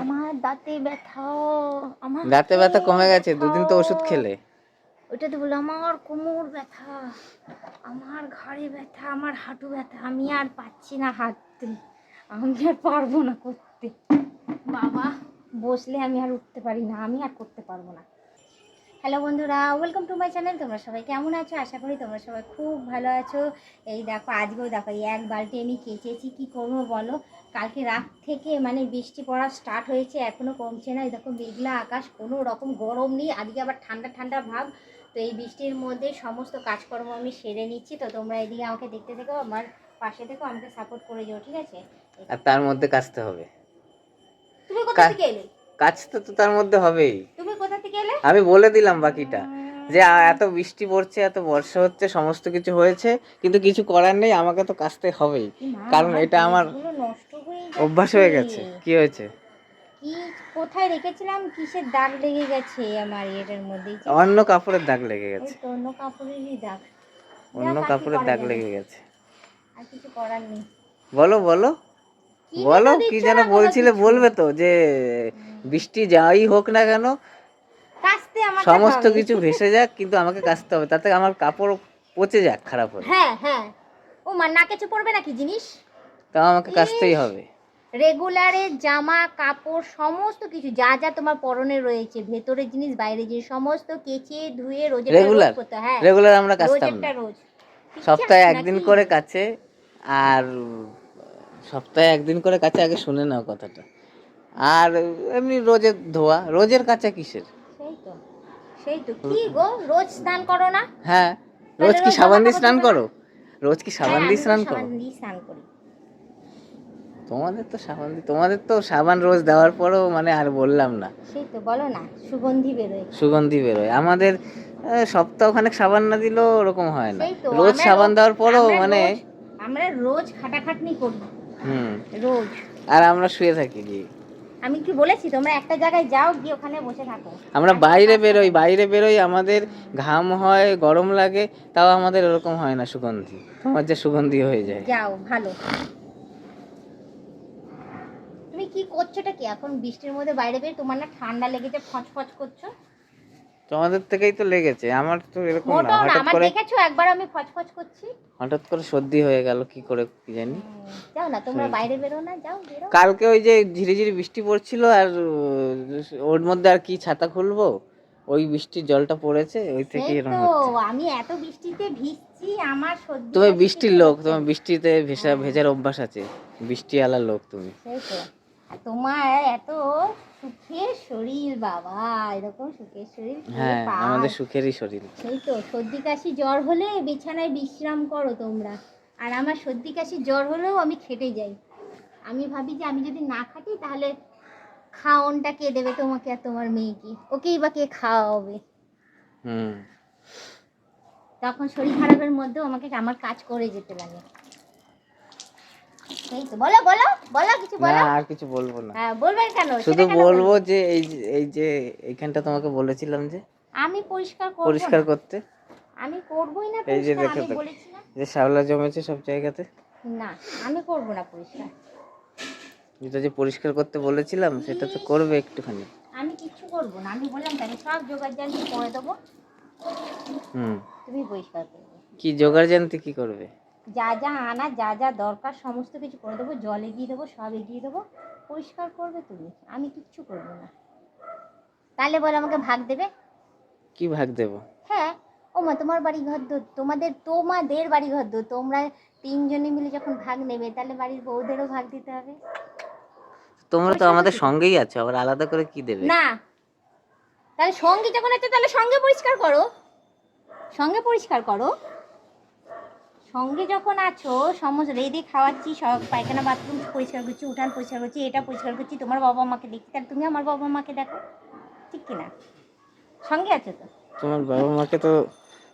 আমার দাঁতে ব্যথা, আমার দাঁতে ব্যথা কমে গেছে, দুদিন তো ওষুধ খেলে। ওইটা তো বললো আমার কোমর ব্যথা, আমার ঘাড়ে ব্যথা, আমার হাঁটু ব্যথা, আমি আর পাচ্ছি না হাঁটতে, আমি আর পারবো না করতে। বাবা বসলে আমি আর উঠতে পারি না, আমি আর করতে পারবো না। হ্যালো বন্ধুরা, ওয়েলকাম টু মাই চ্যানেল। তোমরা সবাই কেমন আছো? আশা করি তোমরা সবাই খুব ভালো আছো। এই দেখো আজকেও দেখো এই এক বালতি আমি কেচেছি, কী করবো বলো। কালকে রাত থেকে মানে বৃষ্টি পড়া স্টার্ট হয়েছে, এখনও কমছে না। এই দেখো মেঘলা আকাশ, কোনো রকম গরম নেই, আজকে আবার ঠান্ডা ঠান্ডা ভাব। তো এই বৃষ্টির মধ্যে সমস্ত কাজকর্ম আমি সেরে নিচ্ছি। তো তোমরা এদিকে আমাকে দেখতে থেকো, আমার পাশে থেকো, আমাকে সাপোর্ট করে যাও, ঠিক আছে? আর তার মধ্যে কাচতে হবে। তুমি কোথা থেকে এলে? কাচতে তো তার মধ্যে হবেই। তুমি কোথা থেকে এলে? আমি বলে দিলাম বাকিটা, যে এত বৃষ্টি পড়ছে, এত বর্ষা হচ্ছে, সমস্ত কিছু হয়েছে, কিন্তু কিছু করার নেই, আমাকে তো কাচতে হবেই, কারণ এটা আমার নষ্ট হয়ে অভ্যাস হয়ে গেছে। কি হয়েছে? কি কোথায় রেখেছিলাম, কিসের দাগ লেগে গেছে আমার এটার মধ্যে? অন্য কাপড়ের দাগ লেগে গেছে। অন্য কাপড়েরই দাগ, অন্য কাপড়ের দাগ লেগে গেছে। আর কিছু করার নেই। বলো বলো বলো, কি যেন বলছিলে, বলবে তো যে বৃষ্টি যাই হোক না কেন, কাচতে আমাকে সমস্ত কিছু ভেসে যাক, কিন্তু আমাকে কাচতে হবে, তাতে আমার কাপড় পচে যাক খারাপ হলে। হ্যাঁ হ্যাঁ, ও মা না কেচে পড়বে নাকি জিনিস? তাও আমাকে কাচতেই হবে। রেগুলারের জামা কাপড় সমস্ত কিছু যা যা তোমার পরনে রয়েছে, ভেতরের জিনিস বাইরের জিনিস সমস্ত কেচে ধুয়ে রোজ রেগুলার করতে। হ্যাঁ রেগুলার আমরা কাচতাম না, রোজ সপ্তাহে একদিন করে কাচে। আর সপ্তাহে একদিন করে কাচে, আগে শুনে নাও কথাটা। আর এমনি রোজের ধোয়া, রোজের কাচা কিসের? সেই তো কি গো, রোজ স্নান করো না? হ্যাঁ, রোজ কি সাবান দিয়ে স্নান করো? রোজ কি সাবান দিয়ে স্নান করো? স্নান করি। তোমাদের তো সাবান রোজ দেওয়ার পরও মানে আর বললাম না। সেই তো বলো না, সুগন্ধি বেরোয়। আমাদের সপ্তাহখানেক সাবান না দিলেও ওরকম হয় না, রোজ সাবান দেওয়ার পরও মানে আমরা রোজ খাটাখাটনি করি। রোজ। আর আমরা শুয়ে থাকি গিয়ে। আমি কি বলেছি তোমরা একটা জায়গায় যাও, গিয়ে ওখানে বসে থাকো? আমরা বাইরে বেরোই, আমাদের ঘাম হয়, গরম লাগে, তাও আমাদের এরকম হয় না সুগন্ধি। তোমার যে সুগন্ধি হয়ে যায়। যাও ভালো। তুমি কি করছোটা কি এখন বৃষ্টির মধ্যে বাইরে বের? তোমার না ঠান্ডা লেগেছে, ফচফচ করছো? তোমাদের থেকেই তো লেগেছে, আমার তো এরকম না। হঠাৎ করে দেখেছো একবার আমি ফচফচ করছি, হঠাৎ করে সর্দি হয়ে গেল, কি করে কি জানি। যাও না তোমরা বাইরে বেরো না, যাও বেরো। কালকে ওই যে ঝিরিঝিরি বৃষ্টি পড়ছিল, আর ওর মধ্যে আর কি ছাতা খুলবো, ওই বৃষ্টির জলটা পড়েছে, ওই থেকে এরকম হচ্ছে। আমি এত বৃষ্টিতে ভিজছি, আমার সর্দি। তুমি বৃষ্টির লোক, তোমার বৃষ্টিতে ভেজার অভ্যাস আছে, বৃষ্টি আলার লোক তুমি। সেই তো, আর তোমার এত সুখের শরীর বাবা, এরকম সুখের শরীর। হ্যাঁ, আমাদের সুখেরই শরীর। সেই তো, সর্দি কাশি জ্বর হলে বিছানায় বিশ্রাম করো তোমরা, আর আমার সর্দি কাশি জ্বর হলেও আমি খেটে যাই। আমি ভাবি যে আমি যদি না খাটি তাহলে খাওনটা কে দেবে তোমাকে আর তোমার মেয়েকে? ওকেই বা কে খাওয়াবে? তখন শরীর খারাপের মধ্যেও আমাকে আমার কাজ করে যেতে লাগে। সেই তো, বলো বলো বলো, কিছু বলো। আর কিছু বলবো না। হ্যাঁ বলবেন কেন? শুধু বলবো যে এই যে এইখানটা তোমাকে বলেছিলাম যে আমি পরিষ্কার করতে, আমি করবই না এই যে পরিষ্কার। দেখো আমি বলেছি না যে শ্যাওলা জমেছে সব জায়গাতে। না, আমি করব না পরিষ্কার। যেটা যে পরিষ্কার করতে বলেছিলাম সেটা তো করবে একটুখানি। আমি কিচ্ছু করব না, আমি বললাম তাকে সব জোগাড় জানতি করে দেবো, তুমি পরিষ্কার করবে। কি জোগাড় জানতি কি করবে? যা যা আনা, যা যা দরকার সমস্ত কিছু করে দেবো, জল এগিয়ে দেবো, সব এগিয়ে দেবো, পরিষ্কার করবে তুমি, আমি কিচ্ছু করবো না। তাহলে বলো আমাকে ভাগ দেবে? কি ভাগ দেব? হ্যাঁ, ও মা তোমার বাড়ি ঘর দো, তোমাদের বাড়ি ঘর দো, তোমরা তিনজনে মিলে যখন ভাগ নেবে তাহলে বাড়ির বউদেরও ভাগ দিতে হবে। তোমরা তো আমাদের সঙ্গেই আছো, আবার আলাদা করে কি দেবে? না, তাহলে সঙ্গে যখন আছে তাহলে সঙ্গে পরিষ্কার করো, সঙ্গে পরিষ্কার করো। সঙ্গে যখন আছো, সমস্ত রেডি খাওয়াচ্ছি, সব পায়খানা বাথরুম পরিষ্কার করছি, উঠান পরিষ্কার করছি, এটা পরিষ্কার করছি, তোমার বাবা মাকে দেখছি, তাহলে তুমি আমার বাবা মাকে দেখো, ঠিক কিনা? সঙ্গে আছো তো।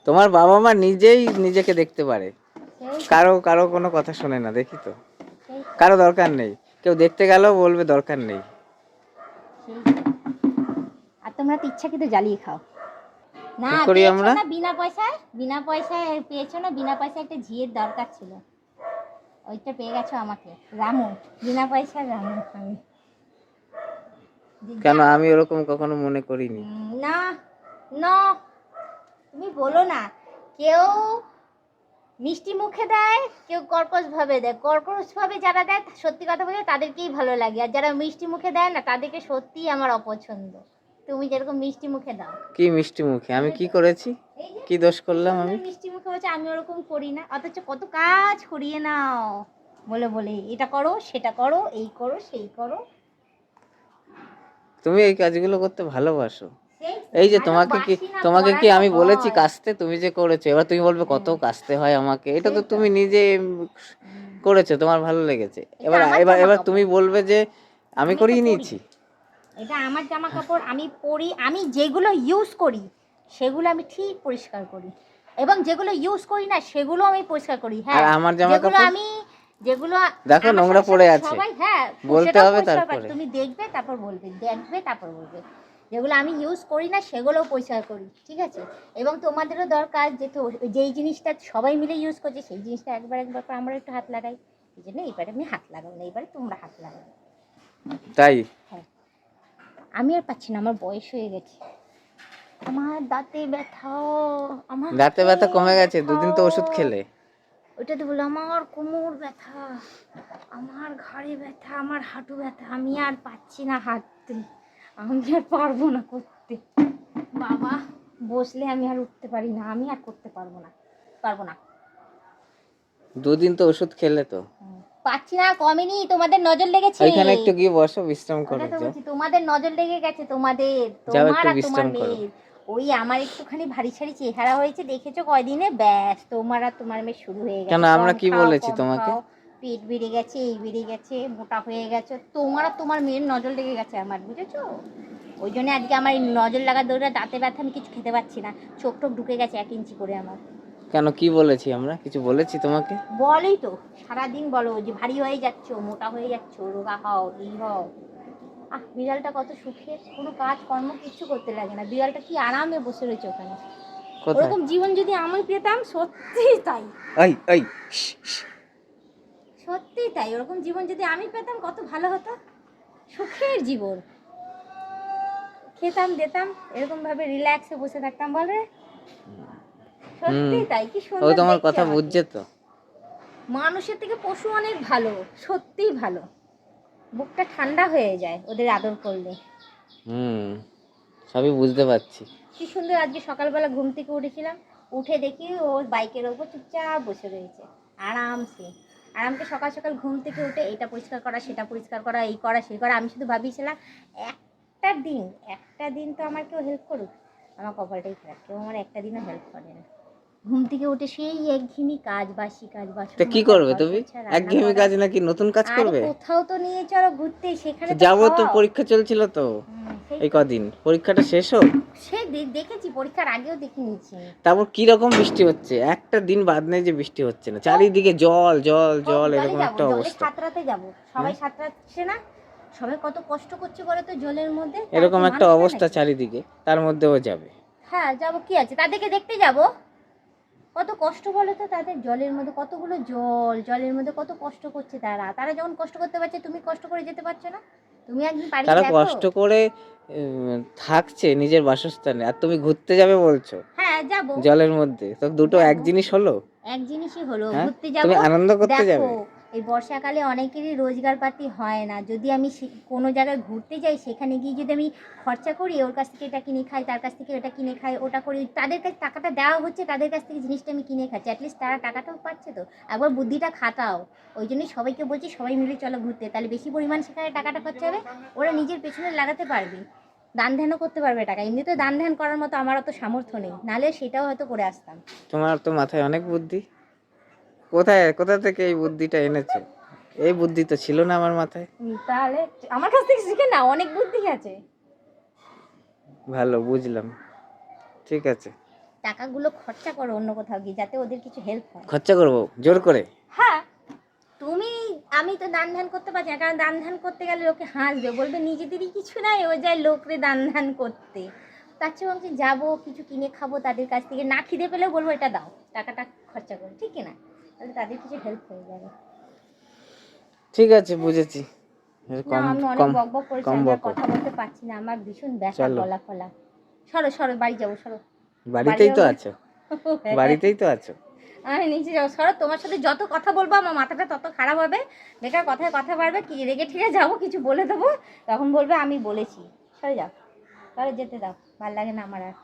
তোমার বাবা মা নিজেই নিজেকে দেখতে পারে, কারো কোনো কথা শোনে না, দেখি তো। কারো দরকার নেই, কেউ দেখতে গেলেও বলবে দরকার নেই। আর তোমরা তো ইচ্ছাকৃত জ্বালিয়ে খাও না। আমরা বিনা পয়সায় পেয়েছো না, বিনা পয়সায় একটা ঝিয়ের দরকার ছিল, ওইটা পেয়ে গেছো আমাকে। রামু, বিনা পয়সার রামু আমি। কেন আমি ওরকম কখনো মনে করিনি। না না, তুমি বলো না। কেউ মিষ্টি মুখে দেয়, কেউ কর্কশ ভাবে দেয়। কর্কশ ভাবে যারা দেয় সত্যি কথা বলে তাদেরকেই ভালো লাগে, আর যারা মিষ্টি মুখে দেয় না তাদেরকে সত্যিই আমার অপছন্দ। তুমি যেরকম মিষ্টি মুখে দাও। কি মিষ্টি মুখে? আমি কি করেছি? কি দোষ করলাম আমি? মিষ্টি মুখে বলছে আমি ওরকম করি না, অথচ কত কাজ করিয়ে নাও বলে বলে, এটা করো সেটা করো, এই করো সেই করো। তুমি এই কাজগুলো করতে ভালোবাসো। এই যে তোমাকে কি আমি বলেছি কাস্তে? তুমি যে করেছো, এবার তুমি বলবে কত কাস্তে হয় আমাকে। এটা তো তুমি নিজে করেছো, তোমার ভালো লেগেছে। এবার এবার এবার তুমি বলবে যে আমি করিয়ে নিয়েছি। এটা আমার জামা কাপড়, আমি পরি, আমি যেগুলো ইউজ করি সেগুলো আমি ঠিক পরিষ্কার করি, এবং যেগুলো ইউজ করি না সেগুলো আমি পরিষ্কার করি। হ্যাঁ, আমার জামা কাপড় আমি যেগুলো দেখো নোংরা পড়ে আছে, সবাই হ্যাঁ বলতে হবে তারপরে। তুমি দেখবে তারপর বলবে, দেখবে তারপর বলবে। যেগুলো আমি ইউজ করি না সেগুলোও পরিষ্কার করি, ঠিক আছে? এবং তোমাদেরও দরকার যে তো যেই জিনিসটা সবাই মিলে ইউজ করছে সেই জিনিসটা একবার একবার করে আমরা একটু হাত লাগাই। এই জন্য এইবারে আমি হাত লাগাবো না, এইবারে তোমরা হাত লাগাবে। তাই হ্যাঁ, আমি আর পাচ্ছি না, আমার বয়স হয়ে গেছে। আমার দাঁতে ব্যথাও, আমার দাঁতে ব্যথা কমে গেছে, দুদিন তো ওষুধ খেলে। ওটা তো বলো, আমার কোমর ব্যথা, আমার ঘাড়ে ব্যথা, আমার হাঁটু ব্যথা, আমি আর পাচ্ছি না হাঁটতে, আমি আর পারবো না করতে। বাবা, বসলে আমি আর উঠতে পারি না, আমি আর করতে পারবো না, পারবো না। দুদিন তো ওষুধ খেলে তো। পাচ্ছি না, কমেনি, তোমাদের নজর লেগেছে। এখানে একটু গিয়ে বসো, বিশ্রাম করো। তোমাদের নজর লেগে গেছে, তোমাদের, তোমার আর তোমার মেয়ের। ওই আমার একটুখানি ভারী সারি চেহারা হয়েছে দেখেছো কয়দিনে, ব্যাস তোমার আর তোমার মেয়ে শুরু হয়ে গেছে। কেন আমরা কি বলেছি তোমাকে? পেট বেড়ে গেছে, এই বেড়ে গেছে, মোটা হয়ে গেছে, তোমার আর তোমার মেয়ের নজর লেগে গেছে আমার, বুঝেছো? ওই জন্য আজকে আমার এই নজর লাগা দৌড়া দাঁতে ব্যথা, আমি কিছু খেতে পাচ্ছি না, চোখ টোক ঢুকে গেছে 1 ইঞ্চি করে আমার। কেন কি বলেছি আমরা? কিছু বলেছি তোমাকে? বলেই তো সারাদিন বলো যে ভারী হয়ে যাচ্ছ, মোটা হয়ে যাচ্ছ, রোগা হও, এই হও। বিড়ালটা কত সুখে, কোনো কাজ কর্ম কিছু করতে লাগে না, বিড়ালটা কি আরামে বসে রয়েছে ওখানে। ওরকম জীবন যদি আমি পেতাম, সত্যি তাই, সত্যি তাই, ওরকম জীবন যদি আমি পেতাম কত ভালো হতো, সুখের জীবন। খেতাম দিতাম, এরকম ভাবে রিল্যাক্সে বসে থাকতাম, বলে সত্যি তাই। কি সুন্দর, ও তোমার কথা বুঝছে তো। মানুষের থেকে পশু অনেক ভালো, সত্যিই ভালো, বুকটা ঠান্ডা হয়ে যায় ওদের আদর করলে। সবই বুঝতে পারছি। কি সুন্দর, আজকে সকালবেলা ঘুম থেকে উঠেছিলাম, উঠে দেখি ও বাইকের ওপর চুপচাপ বসে রয়েছে আরামসে। আরামকে সকাল সকাল ঘুম থেকে উঠে এটা পরিষ্কার করা, সেটা পরিষ্কার করা, এই করা সেই করা। আমি শুধু ভাবিছিলাম একটা দিন তো আমার কেউ হেল্প করুক। আমার কপালটাই খারাপ, কেউ আমার একটা দিনও হেল্প করে না। ঘুম থেকে উঠে সেই একঘেয়েমি কাজ, বাসি কাজ, বাসি। কি করবে তুমি? একঘেয়েমি কাজ নাকি নতুন কাজ করবে? কোথাও তো নিয়ে চলো ঘুরতে, সেখানে যাবো তো। পরীক্ষা চলছিল তো এই কদিন, পরীক্ষাটা শেষ হোক। সে দেখেছি, পরীক্ষার আগেও দেখে নিয়েছি। তারপর কি রকম বৃষ্টি হচ্ছে, একটা দিন বাদ নেই যে বৃষ্টি হচ্ছে না, চারিদিকে জল জল জল, এরকম একটা অবস্থা। সাঁতরাতে যাবো, সবাই সাঁতরাচ্ছে না, সবাই কত কষ্ট করছে বলে তো জলের মধ্যে, এরকম একটা অবস্থা চারিদিকে, তার মধ্যেও যাবে। হ্যাঁ যাবো, কি আছে, তাদেরকে দেখতে যাবো। কত কষ্ট বলো তো তাদের, জলের মধ্যে কতগুলো জল, জলের মধ্যে কত কষ্ট করছে তারা যখন কষ্ট করতে পারছে, তুমি কষ্ট করে যেতে পারছো না? তুমি একদিন পারি, তারা কষ্ট করে থাকছে নিজের বাসস্থানে, আর তুমি ঘুরতে যাবে বলছো? হ্যাঁ যাবো। জলের মধ্যে তো দুটো এক জিনিস হলো? এক জিনিসই হলো, ঘুরতে যাবো, তুমি আনন্দ করতে যাবে। এই বর্ষাকালে অনেকেরই রোজগার পাতি হয় না, যদি আমি কোনো জায়গায় ঘুরতে যাই, সেখানে গিয়ে যদি আমি খরচা করি, ওর কাছ থেকে এটা কিনে খাই, তার কাছ থেকে ওটা কিনে খাই, ওটা করি, তাদের কাছে টাকাটা দেওয়া হচ্ছে, তাদের কাছ থেকে জিনিসটা আমি কিনে খাচ্ছি, অ্যাটলিস্ট তারা টাকাটাও পাচ্ছে তো। একবার বুদ্ধিটা খাটাও। ওই জন্যই সবাইকে বলছি সবাই মিলে চলো ঘুরতে, তাহলে বেশি পরিমাণ সেখানে টাকাটা খরচা হবে, ওরা নিজের পেছনে লাগাতে পারবে, দান ধ্যানও করতে পারবে টাকা। এমনিতে দান ধ্যান করার মতো আমার অত সামর্থ্য নেই, নাহলে সেটাও হয়তো করে আসতাম। তোমার তো মাথায় অনেক বুদ্ধি, কোথা থেকে এই বুদ্ধিটা এনেছো? এই বুদ্ধি তো ছিল না আমার মাথায়। তাহলে আমার কাছ থেকে শিখে না, অনেক বুদ্ধি আছে। ভালো, বুঝলাম, ঠিক আছে। টাকাগুলো খরচা করো অন্য কোথাও গিয়ে, যাতে ওদের কিছু হেল্প হয়। খরচা করবো জোর করে? হ্যাঁ, আমি তো দান ধ্যান করতে পারছি না, কারণ দান ধ্যান করতে গেলে লোকে হাসবে, বলবে নিজেদেরই কিছু নাই, ও যায় লোকরে দান ধ্যান করতে। তার চেয়ে ভাবছি যাবো, কিছু কিনে খাবো তাদের কাছ থেকে, না খিদে পেলেও বলবো এটা দাও, টাকাটা খরচা করো, ঠিক না? তাহলে তাদের কিছু হেল্প হয়ে যাবে। ঠিক আছে, বুঝেছি। না আমি অনেক বক বক করেছি, আমি আর কথা বলতে পারছি না, আমার ভীষণ ব্যথা গলা ফলা। সরো সরো, বাড়ি যাবো, সরো। বাড়িতেই তো আছো, বাড়িতেই তো আছো। আমি নিচে যাবো, সরো। তোমার সাথে যত কথা বলবো আমার মাথাটা তত খারাপ হবে, বেকার কথায় কথা বাড়বে, কি রেগে ঠেগে যাবো, কিছু বলে দেবো, তখন বলবে আমি বলেছি। সরে যাও, সরে যেতে দাও, ভালো লাগে না আমার আর।